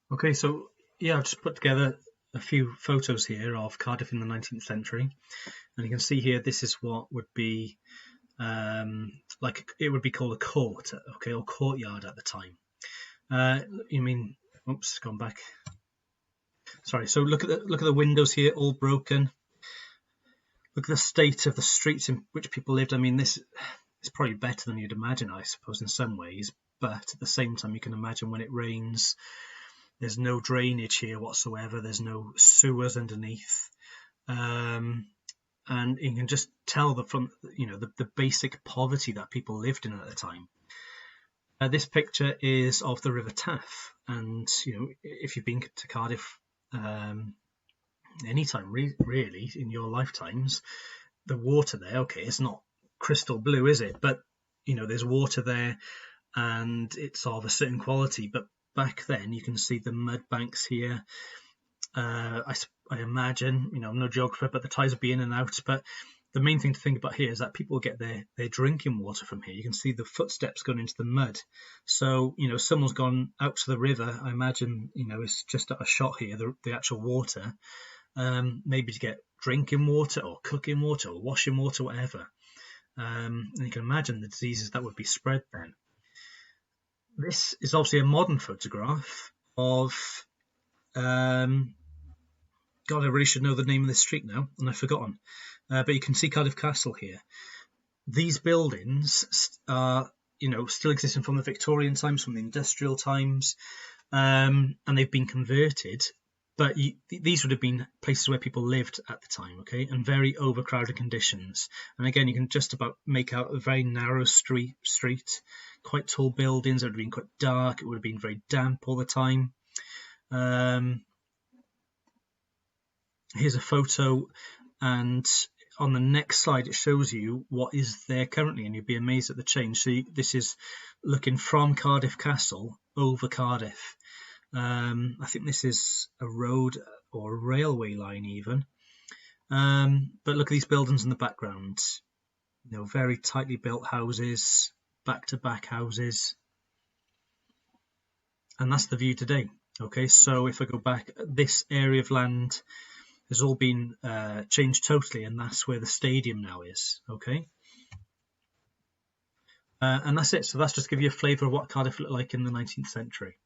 Okay, so yeah, I've just put together a few photos here of Cardiff in the 19th century, and you can see here this is what would be like it would be called a court, okay, or courtyard at the time. You mean, oops, gone back. Sorry. So look at the windows here, all broken. Look at the state of the streets in which people lived. I mean, this is probably better than you'd imagine, I suppose, in some ways. But at the same time, you can imagine when it rains, there's no drainage here whatsoever. There's no sewers underneath, and you can just tell from the basic poverty that people lived in at the time. This picture is of the River Taff, and if you've been to Cardiff anytime really in your lifetimes, the water there, okay, it's not crystal blue, is it? But there's water there, and it's of a certain quality. But back then, you can see the mud banks here. I imagine, I'm no geographer, but the tides would be in and out. But the main thing to think about here is that people get their drinking water from here. You can see the footsteps going into the mud. So, someone's gone out to the river. I imagine, it's just a shot here, the actual water, maybe to get drinking water or cooking water or washing water, whatever. And you can imagine the diseases that would be spread then. This is obviously a modern photograph of, God, I really should know the name of this street now, and I've forgotten. But you can see Cardiff Castle here. These buildings are, still existing from the Victorian times, from the industrial times, and they've been converted. But these would have been places where people lived at the time, okay, and very overcrowded conditions. And again, you can just about make out a very narrow street, quite tall buildings. It would have been quite dark. It would have been very damp all the time. Here's a photo, and on the next slide it shows you what is there currently, and you'd be amazed at the change. So this is looking from Cardiff Castle over Cardiff. I think this is a road or a railway line even. But look at these buildings in the background. Very tightly built houses, back-to-back houses. And that's the view today. Okay, so if I go back, this area of land has all been changed totally, and that's where the stadium now is. Okay, and that's it. So that's just give you a flavour of what Cardiff looked like in the 19th century.